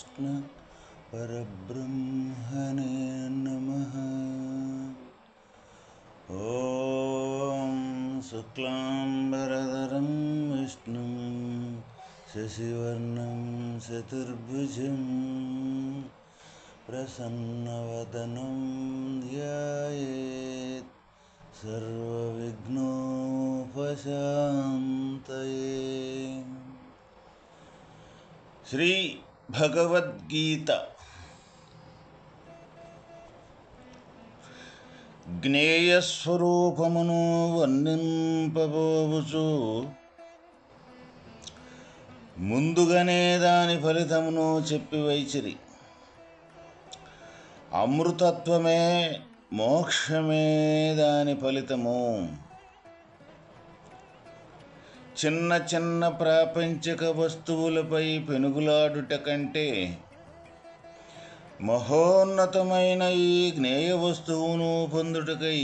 శ్రీకృష్ణ పరబ్రహ్మణే నమః. ఓం శుక్లాంబరధరం విష్ణుం శశివర్ణం చతుర్భుజం ప్రసన్నవదనం ధ్యాయేత్ సర్వవిఘ్నోపశాంతయే. శ్రీ భగవద్గీత జ్ఞేయస్వరూపమును వర్ణింపబోవచ్చు. ముందుగానే దాని ఫలితమును చెప్పి వైచిరి. అమృతత్వమే మోక్షమే దాని ఫలితము. చిన్న చిన్న ప్రాపంచిక వస్తువులపై పెనుగులాడుట కంటే మహోన్నతమైన ఈ జ్ఞేయ వస్తువును పొందుటకై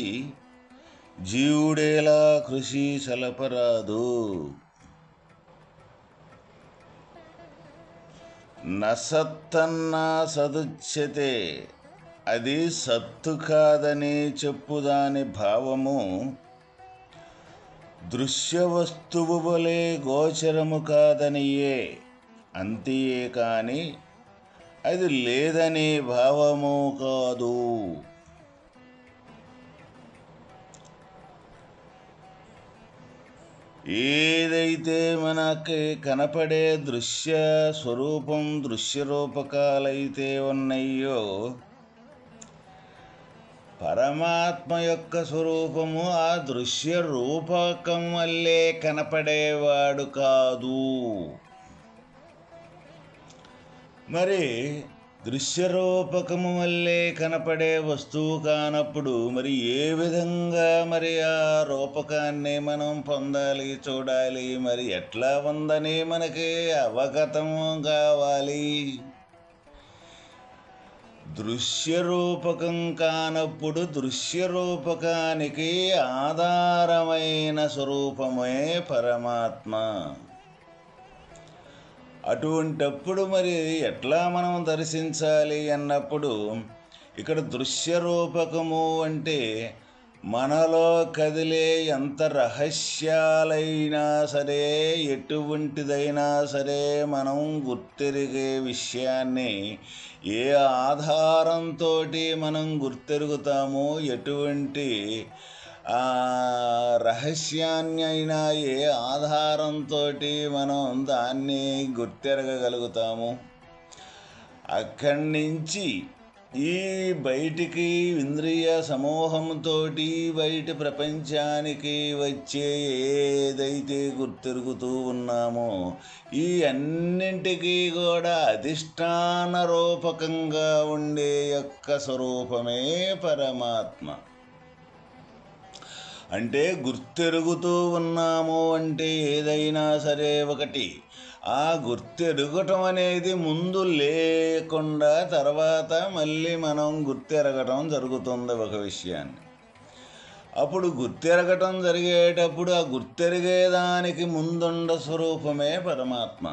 జీవుడేలా కృషి సలపరాదు. నసత్తన్నా సదుచ్యతే, అది సత్తు కాదని చెప్పుదాని భావము దృశ్య వస్తువు వలె గోచరము కాదనియే. అంతియే కాని అది లేదనే భావము కాదు. ఏదైతే మనకి కనపడే దృశ్య స్వరూపం దృశ్యరూపకాలైతే ఉన్నాయో, పరమాత్మ యొక్క స్వరూపము ఆ దృశ్య రూపకం వల్లే కనపడేవాడు కాదు. మరి దృశ్యరూపకము వల్లే కనపడే వస్తువు కానప్పుడు మరి ఏ విధంగా మరి ఆ రూపకాన్ని మనం పొందాలి, చూడాలి? మరి ఎట్లా ఉందని మనకి అవగతము కావాలి. దృశ్యరూపకం కానప్పుడు దృశ్యరూపకానికి ఆధారమైన స్వరూపమే పరమాత్మ. అటువంటప్పుడు మరి ఎట్లా మనం దర్శించాలి అన్నప్పుడు ఇక్కడ దృశ్యరూపకము అంటే మనలో కదిలే ఎంత రహస్యాలైనా సరే, ఎటువంటిదైనా సరే మనం గుర్తెరిగే విషయాన్ని ఏ ఆధారంతో మనం గుర్తెరుగుతామో, ఎటువంటి రహస్యాన్ని అయినా ఏ ఆధారంతో మనం దాన్ని గుర్తెరగగలుగుతాము. అక్కడి నుంచి ఈ బయటికి ఇంద్రియ సమూహంతో బయట ప్రపంచానికి వచ్చే ఏదైతే గుర్తెరుగుతూ ఉన్నామో ఈ అన్నింటికీ కూడా అధిష్టాన రూపకంగా ఉండే యొక్క స్వరూపమే పరమాత్మ. అంటే గుర్తెరుగుతూ ఉన్నాము అంటే ఏదైనా సరే ఒకటి, ఆ గుర్తెరగటం అనేది ముందు లేకుండా తర్వాత మళ్ళీ మనం గుర్తెరగటం జరుగుతుంది ఒక విషయాన్ని. అప్పుడు గుర్తెరగటం జరిగేటప్పుడు ఆ గుర్తెరిగేదానికి ముందుండ స్వరూపమే పరమాత్మ.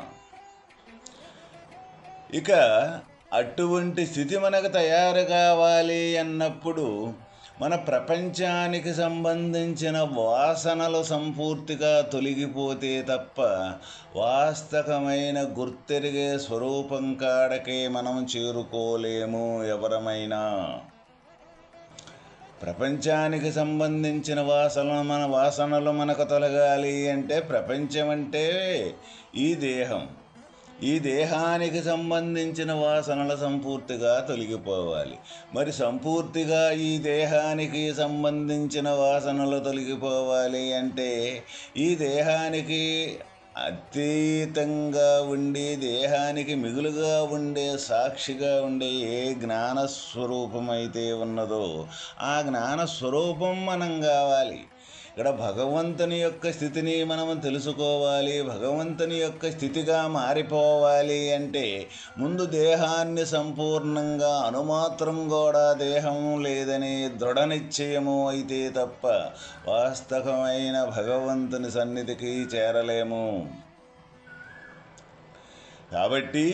ఇక అటువంటి స్థితి మనకు తయారు కావాలి అన్నప్పుడు మన ప్రపంచానికి సంబంధించిన వాసనలు సంపూర్తిగా తొలగిపోతే తప్ప వాస్తవమైన గుర్తెరిగే స్వరూపం కాడకే మనం చేరుకోలేము ఎవరమైనా. ప్రపంచానికి సంబంధించిన వాసనలు మనకు తొలగాలి అంటే ప్రపంచం అంటే ఈ దేహం. ఈ దేహానికి సంబంధించిన వాసనలు సంపూర్తిగా తొలగిపోవాలి. మరి సంపూర్తిగా ఈ దేహానికి సంబంధించిన వాసనలు తొలగిపోవాలి అంటే ఈ దేహానికి అతీతంగా ఉండి దేహానికి మిగులుగా ఉండే సాక్షిగా ఉండే ఏ జ్ఞానస్వరూపం అయితే ఉన్నదో ఆ జ్ఞానస్వరూపం మనం కావాలి. ఇక్కడ భగవంతుని యొక్క స్థితిని మనం తెలుసుకోవాలి. భగవంతుని యొక్క స్థితిగా మారిపోవాలి అంటే ముందు దేహాన్ని సంపూర్ణంగా అనుమాత్రం కూడా దేహం లేదని దృఢ నిశ్చయము అయితే తప్ప వాస్తవమైన భగవంతుని సన్నిధికి చేరలేము. కాబట్టి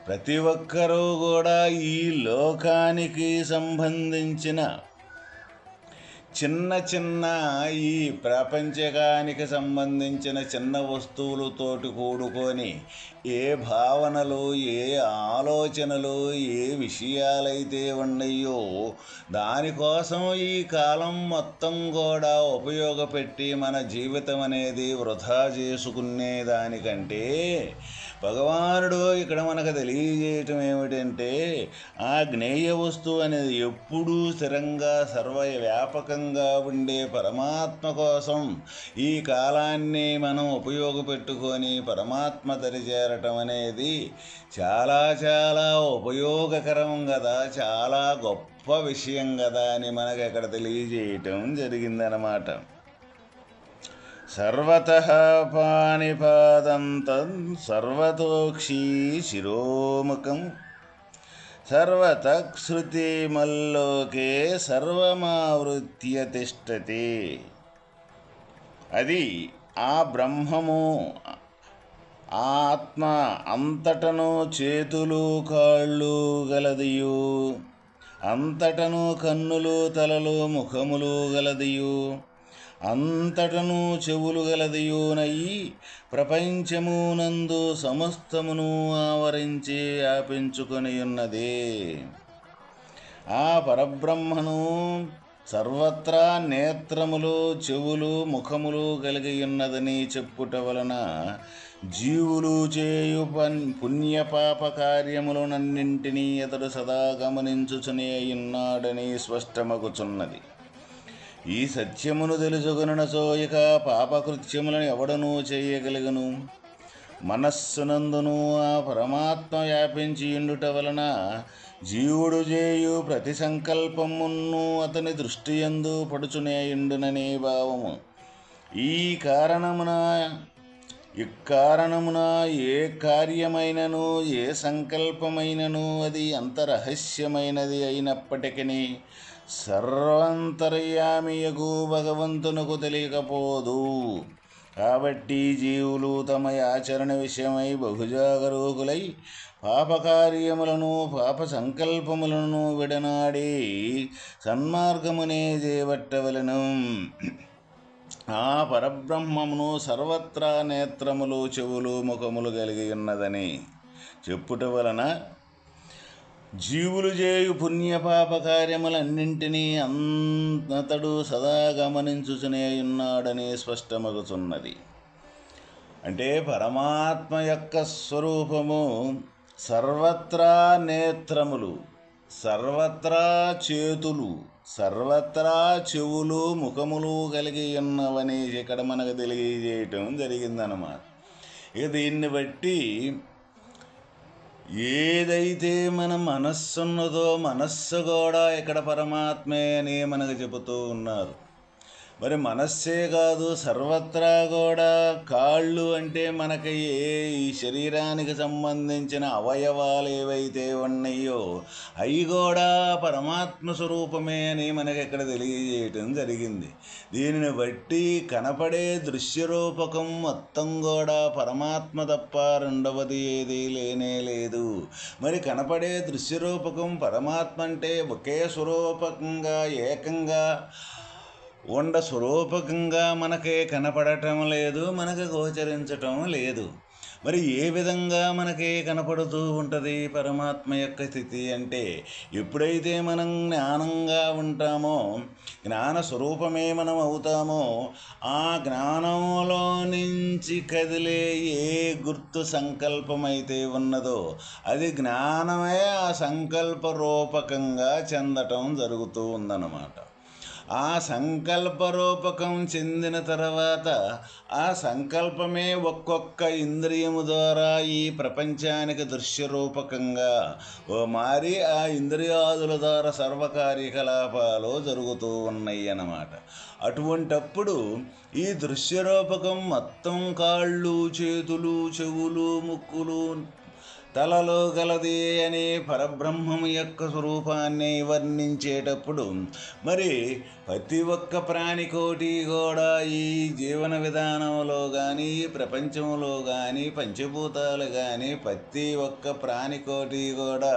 ప్రతి ఒక్కరూ కూడా ఈ లోకానికి సంబంధించిన చిన్న చిన్న ఈ ప్రపంచకానికి సంబంధించిన చిన్న వస్తువులతోటి కూడుకొని ఏ భావనలు, ఏ ఆలోచనలు, ఏ విషయాలైతే ఉన్నాయో దానికోసం ఈ కాలం మొత్తం కూడా ఉపయోగపెట్టి మన జీవితం అనేది వృధా చేసుకునే దానికంటే భగవానుడు ఇక్కడ మనకు తెలియజేయటం ఏమిటంటే ఆ జ్ఞేయ వస్తువు అనేది ఎప్పుడూ స్థిరంగా సర్వవ్యాపకంగా ఉండే పరమాత్మ కోసం ఈ కాలాన్ని మనం ఉపయోగపెట్టుకొని పరమాత్మ దరిచేరటం అనేది చాలా చాలా ఉపయోగకరం కదా, చాలా గొప్ప విషయం కదా అని మనకు అక్కడ తెలియజేయటం జరిగిందనమాట. సర్వతః పాణిపాదంతం సర్వతోక్షీ శిరోముఖం సర్వతః శృతిమల్లోకే సర్వమావృత్య తిష్టతి. అది ఆ బ్రహ్మము, ఆ ఆత్మ అంతటను చేతులు కాళ్ళు గలదియు, అంతటను కన్నులు తలలు ముఖములు గలదియు, అంతటను చెవులు గలదియునయి ప్రపంచమునందు సమస్తమును ఆవరించి వ్యాపించుకొని ఉన్నది. ఆ పరబ్రహ్మను సర్వత్రా నేత్రములు చెవులు ముఖములు కలిగి ఉన్నదని చెప్పుట వలన జీవులు చేయు పుణ్యపాప కార్యములనన్నింటినీ అతడు సదా గమనించుచునే ఉన్నాడని స్పష్టమగుచున్నది. ఈ సత్యమును తెలుసుకొనునచో ఇక పాపకృత్యములను ఎవడనూ చేయగలుగును. మనస్సునందును ఆ పరమాత్మ వ్యాపించి ఉండుట వలన జీవుడు చేయు ప్రతి సంకల్పమును అతని దృష్టియందు పడుచునే ఉండుననే భావము. ఇక్కారణమున ఏ కార్యమైనను ఏ సంకల్పమైనను అది అంత రహస్యమైనది అయినప్పటికీ సర్వాంతర్యామియగు భగవంతునకు తెలియకపోదు. కాబట్టి జీవులు తమ ఆచరణ విషయమై బహుజాగరూకులై పాపకార్యములను పాప సంకల్పములను విడనాడి సన్మార్గమునే చేపట్టవలెను. ఆ పరబ్రహ్మమును సర్వత్రా నేత్రములు చెవులు ముఖములు కలిగి ఉన్నదని చెప్పుట వలన జీవులు చేయు పుణ్యపాప కార్యములన్నింటినీ అతడు సదా గమనించుచునే ఉన్నాడని స్పష్టమగుచున్నది. అంటే పరమాత్మ యొక్క స్వరూపము సర్వత్రా నేత్రములు, సర్వత్రా చేతులు, సర్వత్రా చెవులు ముఖములు కలిగి ఉన్నవని ఇక్కడ మనకు తెలియజేయటం జరిగిందన్నమాట. ఇక దీన్ని బట్టి ఏదైతే మన మనస్సు ఉన్నదో మనస్సు కూడా ఇక్కడ పరమాత్మే అని మనకు చెబుతూ ఉన్నారు. మరి మనస్సే కాదు సర్వత్రా కూడా కాళ్ళు అంటే మనకి ఈ శరీరానికి సంబంధించిన అవయవాలు ఏవైతే ఉన్నాయో అవి కూడా పరమాత్మ స్వరూపమే అని మనకి ఇక్కడ తెలియజేయటం జరిగింది. దీనిని బట్టి కనపడే దృశ్యరూపకం మొత్తం కూడా పరమాత్మ తప్ప రెండవది ఏది లేనే లేదు. మరి కనపడే దృశ్యరూపకం పరమాత్మ అంటే ఒకే స్వరూపకంగా ఏకంగా స్వరూపకంగా మనకే కనపడటం లేదు, మనకు గోచరించటం లేదు. మరి ఏ విధంగా మనకి కనపడుతూ ఉంటుంది పరమాత్మ యొక్క స్థితి అంటే, ఎప్పుడైతే మనం జ్ఞానంగా ఉంటామో, జ్ఞాన స్వరూపమే మనం అవుతామో, ఆ జ్ఞానంలో నుంచి కదిలే ఏ గుర్తు సంకల్పమైతే ఉన్నదో అది జ్ఞానమే ఆ సంకల్ప రూపకంగా చెందటం జరుగుతూ ఉందన్నమాట. ఆ సంకల్పరూపకం చెందిన తర్వాత ఆ సంకల్పమే ఒక్కొక్క ఇంద్రియము ద్వారా ఈ ప్రపంచానికి దృశ్యరూపకంగా మారి ఆ ఇంద్రియాదుల ద్వారా సర్వకార్యకలాపాలు జరుగుతూ ఉన్నాయి అన్నమాట. అటువంటప్పుడు ఈ దృశ్యరూపకం మొత్తం కాళ్ళు చేతులు చెవులు ముక్కులు తలలో గలది అనే పరబ్రహ్మము యొక్క స్వరూపాన్ని వర్ణించేటప్పుడు మరి ప్రతి ఒక్క ప్రాణికోటి కూడా ఈ జీవన విధానంలో కానీ ఈ ప్రపంచంలో కానీ పంచభూతాలు కానీ ప్రతి ఒక్క ప్రాణికోటి కూడా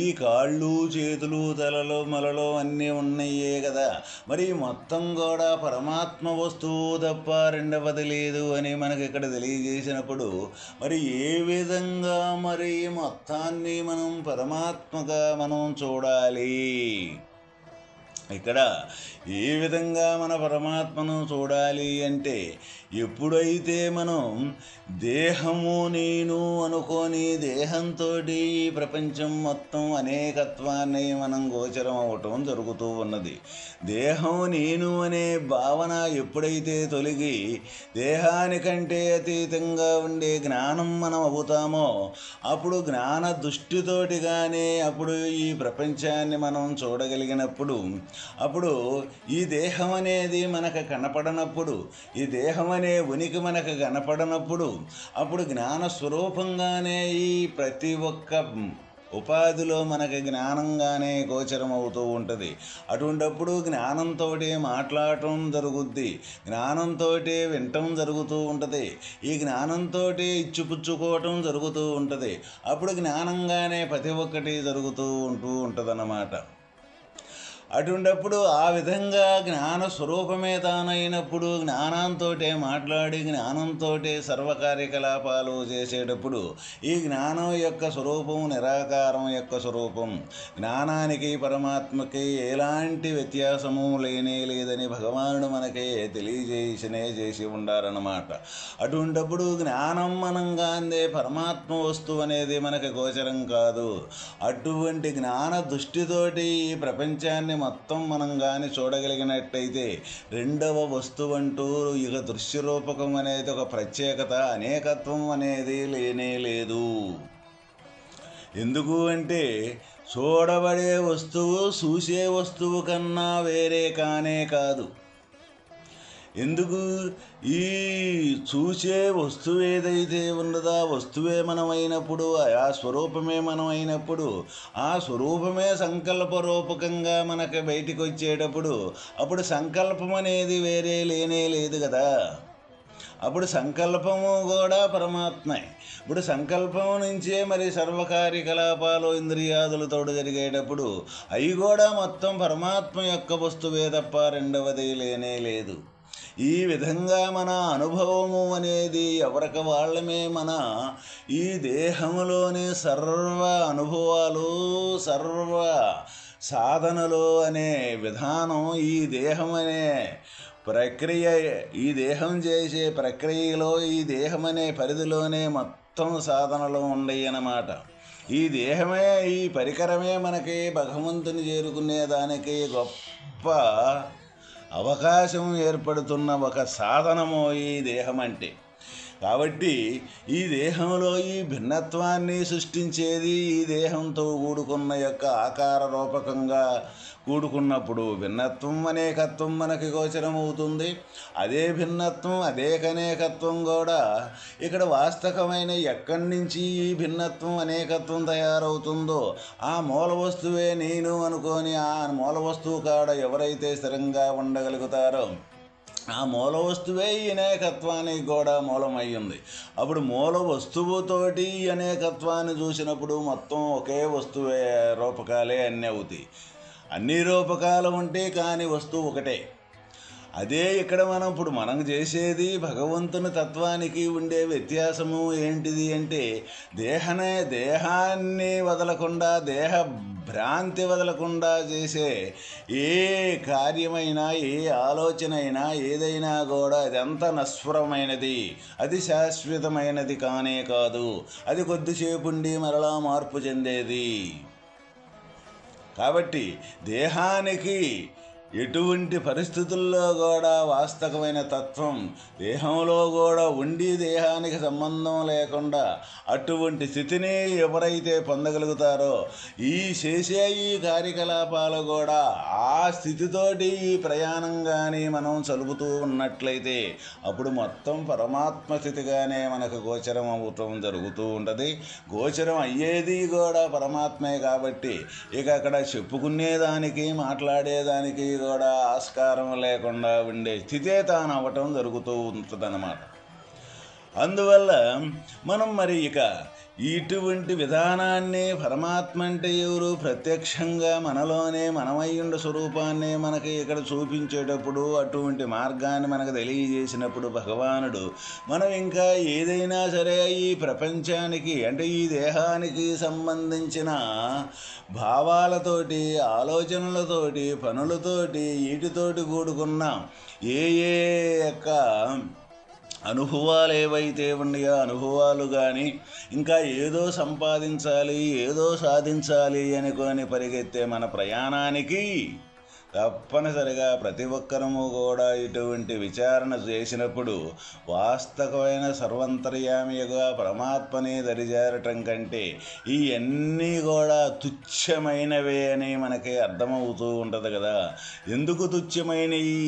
ఈ కాళ్ళు చేతులు తలలో మొలలో అన్నీ ఉన్నాయే కదా. మరి మొత్తం కూడా పరమాత్మ వస్తువు తప్ప రెండవది లేదు అని మనకి ఇక్కడ తెలియజేసినప్పుడు మరి ఏ విధంగా మరి మొత్తాన్ని మనం పరమాత్మగా మనం చూడాలి, ఇక్కడ ఏ విధంగా మన పరమాత్మను చూడాలి అంటే ఎప్పుడైతే మనం దేహము నేను అనుకొని దేహంతో ఈ ప్రపంచం మొత్తం అనేకత్వాన్ని మనం గోచరం అవ్వటం జరుగుతూ ఉన్నది. దేహం నేను అనే భావన ఎప్పుడైతే తొలగి దేహానికంటే అతీతంగా ఉండే జ్ఞానం మనం అవుతామో అప్పుడు జ్ఞాన దృష్టితోటిగానే అప్పుడు ఈ ప్రపంచాన్ని మనం చూడగలిగినప్పుడు అప్పుడు ఈ దేహం అనేది మనకు కనపడనప్పుడు ఈ దేహం అనే ఉనికి మనకు కనపడనప్పుడు అప్పుడు జ్ఞాన స్వరూపంగానే ఈ ప్రతి ఒక్క ఉపాధిలో మనకి జ్ఞానంగానే గోచరం అవుతూ ఉంటుంది. అటువంటప్పుడు జ్ఞానంతో మాట్లాడటం జరుగుద్ది, జ్ఞానంతో వినటం జరుగుతూ ఉంటుంది, ఈ జ్ఞానంతో ఇచ్చిపుచ్చుకోవటం జరుగుతూ ఉంటుంది. అప్పుడు జ్ఞానంగానే ప్రతి ఒక్కటి జరుగుతూ ఉంటుందన్నమాట. అటువంటప్పుడు ఆ విధంగా జ్ఞాన స్వరూపమే తానైనప్పుడు జ్ఞానంతో మాట్లాడి జ్ఞానంతో సర్వకార్యకలాపాలు చేసేటప్పుడు ఈ జ్ఞానం యొక్క స్వరూపం నిరాకారం యొక్క స్వరూపం. జ్ఞానానికి పరమాత్మకి ఎలాంటి వ్యత్యాసము లేదని భగవానుడు మనకి చేసి ఉండారన్నమాట. అటువంటప్పుడు జ్ఞానం మనంగాందే పరమాత్మ వస్తువు అనేది మనకి గోచరం కాదు. అటువంటి జ్ఞాన దృష్టితోటి ఈ ప్రపంచాన్ని మొత్తం మనం కానీ చూడగలిగినట్టయితే రెండవ వస్తువు అంటూ ఇక దృశ్యరూపకం అనేది ఒక ప్రత్యేకత అనేకత్వం అనేది లేనే లేదు. ఎందుకు అంటే చూడబడే వస్తువు చూసే వస్తువు కన్నా వేరే కానే కాదు. ఎందుకు ఈ చూసే వస్తువు ఏదైతే ఉన్నదో ఆ వస్తువే మనమైనప్పుడు ఆ స్వరూపమే మనమైనప్పుడు ఆ స్వరూపమే సంకల్పరూపకంగా మనకు బయటికి వచ్చేటప్పుడు అప్పుడు సంకల్పం అనేది వేరే లేనే లేదు కదా. అప్పుడు సంకల్పము కూడా పరమాత్మే. ఇప్పుడు సంకల్పం నుంచే మరి సర్వకార్యకలాపాలు ఇంద్రియాదులతో జరిగేటప్పుడు అవి కూడా మొత్తం పరమాత్మ యొక్క వస్తువే తప్ప రెండవది లేనే లేదు. ఈ విధంగా మన అనుభవము అనేది ఎవరికి వాళ్ళమే మన ఈ దేహములోని సర్వ అనుభవాలు సర్వ సాధనలు అనే విధానం ఈ దేహం అనే ప్రక్రియ ఈ దేహం చేసే ప్రక్రియలో ఈ దేహం అనే పరిధిలోనే మొత్తం సాధనలు ఉండయి అన్నమాట. ఈ దేహమే ఈ పరికరమే మనకి భగవంతుని చేరుకునే దానికి గొప్ప అవకాశం ఏర్పడుతున్న ఒక సాధనము ఈ దేహం అంటే. కాబట్టి ఈ దేహంలో ఈ భిన్నత్వాన్ని సృష్టించేది ఈ దేహంతో కూడుకున్న యొక్క ఆకార రూపకంగా కూడుకున్నప్పుడు భిన్నత్వం అనేకత్వం మనకి గోచరం అవుతుంది. అదే భిన్నత్వం అదే అనేకత్వం కూడా ఇక్కడ వాస్తవమైన ఎక్కడి నుంచి ఈ భిన్నత్వం అనేకత్వం తయారవుతుందో ఆ మూల వస్తువే నేను అనుకొని ఆ మూల వస్తువు కాడ ఎవరైతే స్థిరంగా ఉండగలుగుతారో ఆ మూల వస్తువే ఈ అనేకత్వానికి కూడా మూలమయ్యింది. అప్పుడు మూల వస్తువుతోటి ఈ అనేకత్వాన్ని చూసినప్పుడు మొత్తం ఒకే వస్తువే రూపకాలే అన్నీ అవుతాయి. అన్ని రూపకాలు ఉంటే కానీ వస్తువు ఒకటే. అదే ఇక్కడ మనం చేసేది భగవంతుని తత్వానికి ఉండే వ్యత్యాసము ఏంటిది అంటే దేహాన్ని వదలకుండా దేహ భ్రాంతి వదలకుండా చేసే ఏ కార్యమైనా ఏ ఆలోచన అయినా ఏదైనా కూడా అదంతా నశ్వరమైనది, అది శాశ్వతమైనది కానే కాదు. అది కొద్దిసేపు ఉండి మరలా మార్పు చెందేది. కాబట్టి దేహానికి ఎటువంటి పరిస్థితుల్లో కూడా వాస్తవమైన తత్వం దేహంలో కూడా ఉండి దేహానికి సంబంధం లేకుండా అటువంటి స్థితిని ఎవరైతే పొందగలుగుతారో ఈ చేసే ఈ కార్యకలాపాలు కూడా ఆ స్థితితోటి ఈ ప్రయాణం కానీ మనం చలుపుతూ ఉన్నట్లయితే అప్పుడు మొత్తం పరమాత్మ స్థితిగానే మనకు గోచరం అవటం జరుగుతూ ఉంటుంది. గోచరం అయ్యేది కూడా పరమాత్మే కాబట్టి ఇక అక్కడ చెప్పుకునేదానికి మాట్లాడేదానికి కూడా ఆస్కారం లేకుండా ఉండే స్థితే తాను అవ్వటం జరుగుతూ ఉంటుందన్నమాట. అందువల్ల మనం మరి ఇక ఇటువంటి విధానాన్ని పరమాత్మ అంటే ఎవరు ప్రత్యక్షంగా మనలోనే మనమయ్యుండ స్వరూపాన్ని మనకి ఇక్కడ చూపించేటప్పుడు, అటువంటి మార్గాన్ని మనకు తెలియజేసినప్పుడు భగవానుడు మనం ఇంకా ఏదైనా సరే ఈ ప్రపంచానికి అంటే ఈ దేహానికి సంబంధించిన భావాలతోటి, ఆలోచనలతోటి, పనులతోటి, వీటితోటి కూడుకున్న ఏ ఏ యొక్క అనుభవాలు ఏవైతే ఉన్నాయో అనుభవాలు కానీ ఇంకా ఏదో సంపాదించాలి, ఏదో సాధించాలి అనుకొని పరిగెత్తే మన ప్రయాణానికి తప్పనిసరిగా ప్రతి ఒక్కరము కూడా ఇటువంటి విచారణ చేసినప్పుడు వాస్తవమైన సర్వంతర్యామిగా పరమాత్మని దరిజారటం కంటే ఇవన్నీ కూడా తుచ్చమైనవే అని మనకి అర్థమవుతూ ఉంటుంది కదా. ఎందుకు తుచ్చమైనవి?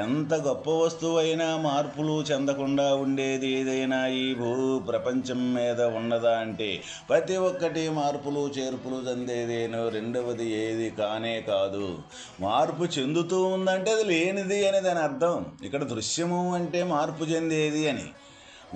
ఎంత గొప్ప వస్తువైనా మార్పులు చెందకుండా ఉండేది ఏదైనా ఈ భూ ప్రపంచం మీద ఉన్నదా అంటే ప్రతి ఒక్కటి మార్పులు చేర్పులు చెందేదేనో, రెండవది ఏది కానే కాదు. మార్పు చెందుతూ ఉందంటే అది లేనిది అని దాని అర్థం. ఇక్కడ దృశ్యము అంటే మార్పు చెందేది అని,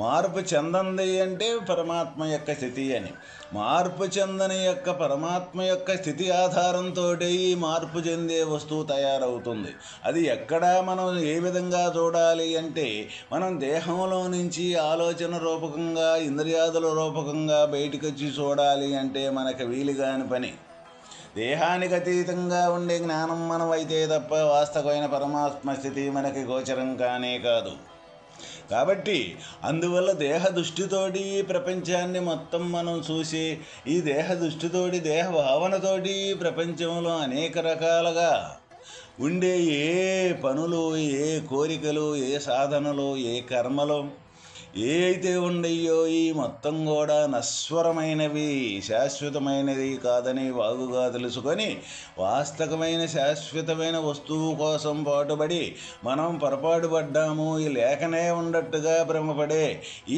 మార్పు చెందంది అంటే పరమాత్మ యొక్క స్థితి అని. మార్పు చెందని యొక్క పరమాత్మ యొక్క స్థితి ఆధారంతో ఈ మార్పు చెందే వస్తువు తయారవుతుంది. అది ఎక్కడ మనం ఏ విధంగా చూడాలి అంటే మనం దేహంలో నుంచి ఆలోచన రూపకంగా, ఇంద్రియాదుల రూపకంగా బయటకు వచ్చి చూడాలి అంటే మనకు వీలుగాని పని. దేహానికి అతీతంగా ఉండే జ్ఞానం మనమైతే తప్ప వాస్తవమైన పరమాత్మ స్థితి మనకి గోచరం కానే కాదు. కాబట్టి అందువల్ల దేహ దృష్టితోటి ఈ ప్రపంచాన్ని మొత్తం మనం చూసి ఈ దేహ దృష్టితోటి, దేహ భావనతోటి ప్రపంచంలో అనేక రకాలుగా ఉండే ఏ పనులు, ఏ కోరికలు, ఏ సాధనలు, ఏ కర్మలు ఏ అయితే ఉండయో ఈ మొత్తం కూడా నశ్వరమైనవి, శాశ్వతమైనది కాదని వాగుగా తెలుసుకొని వాస్తవమైన శాశ్వతమైన వస్తువు కోసం పాటుపడి మనం పొరపాటు పడ్డాము, ఈ లేకనే ఉండట్టుగా భ్రమపడే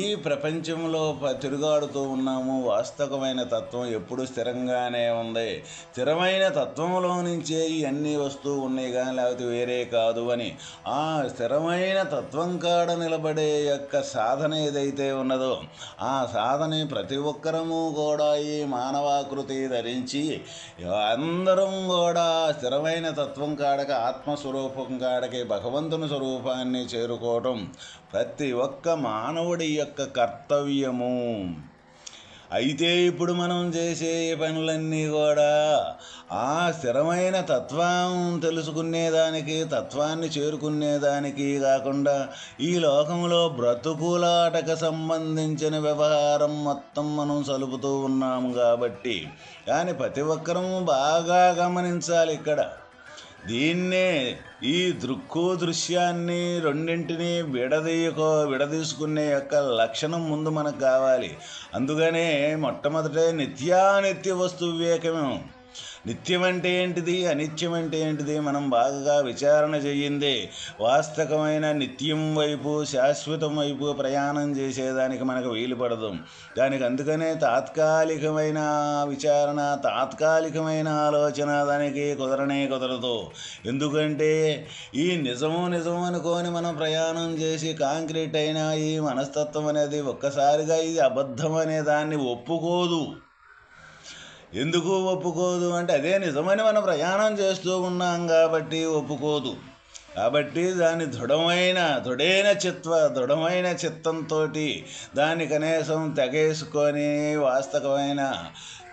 ఈ ప్రపంచంలో తిరుగాడుతూ ఉన్నాము. వాస్తవమైన తత్వం ఎప్పుడు స్థిరంగానే ఉంది. స్థిరమైన తత్వంలో నుంచే ఈ అన్ని వస్తువు ఉన్నాయి కానీ లేకపోతే వేరే కాదు అని ఆ స్థిరమైన తత్వం కాడ నిలబడే యొక్క సాధన ఏదైతే ఉన్నదో ఆ సాధన ప్రతి ఒక్కరము కూడా ఈ మానవాకృతి ధరించి అందరం కూడా స్థిరమైన తత్వం కాడకి, ఆత్మస్వరూపం కాడకి, భగవంతుని స్వరూపాన్ని చేరుకోవటం ప్రతి ఒక్క మానవుడి యొక్క కర్తవ్యము. అయితే ఇప్పుడు మనం చేసే పనులన్నీ కూడా ఆ స్థిరమైన తత్వం తెలుసుకునేదానికి, తత్వాన్ని చేరుకునేదానికి కాకుండా ఈ లోకంలో బ్రతుకులాటకు సంబంధించిన వ్యవహారం మొత్తం మనం సలుపుతూ ఉన్నాము. కాబట్టి కానీ ప్రతి ఒక్కరూ బాగా గమనించాలి ఇక్కడ. దీన్నే ఈ దృశ్యాన్ని రెండింటినీ విడదీసుకునే యొక్క లక్షణం ముందు మనకు కావాలి. అందుకనే మొట్టమొదట నిత్యానిత్య వస్తు వివేకము. నిత్యం అంటే ఏంటిది, అనిత్యం అంటే ఏంటిది మనం బాగా విచారణ చెయ్యిందే వాస్తవమైన నిత్యం వైపు, శాశ్వతం వైపు ప్రయాణం చేసేదానికి మనకు వీలు పడదు. దానికి అందుకనే తాత్కాలికమైన విచారణ, తాత్కాలికమైన ఆలోచన దానికి కుదరదు. ఎందుకంటే ఈ నిజము అనుకొని మనం ప్రయాణం చేసి కాంక్రీట్ అయిన ఈ మనస్తత్వం అనేది ఒక్కసారిగా ఇది అబద్ధం అనే దాన్ని ఒప్పుకోదు. ఎందుకు ఒప్పుకోదు అంటే అదే నిజమని మనం ప్రయాణం చేస్తూ ఉన్నాం కాబట్టి ఒప్పుకోదు. కాబట్టి దాని దృఢమైన చిత్తంతో దాన్ని కనీసం తెగేసుకొని వాస్తవమైన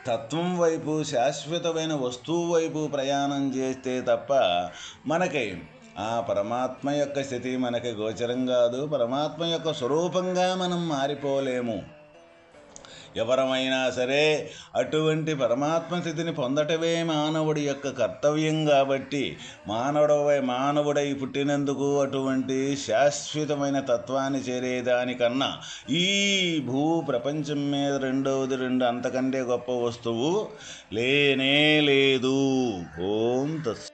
తత్వం వైపు, శాశ్వతమైన వస్తువు వైపు ప్రయాణం చేస్తే తప్ప మనకి ఆ పరమాత్మ యొక్క స్థితి మనకి గోచరం కాదు. పరమాత్మ యొక్క స్వరూపంగా మనం మారిపోలేము. ఎవరమైనా సరే అటువంటి పరమాత్మ స్థితిని పొందటమే మానవుడి యొక్క కర్తవ్యం. కాబట్టి మానవుడై పుట్టినందుకు అటువంటి శాశ్వతమైన తత్వాన్ని చేరేదానికన్నా ఈ భూ ప్రపంచం మీద రెండవది అంతకంటే గొప్ప వస్తువు లేనే లేదు. ఓం తత్సత్.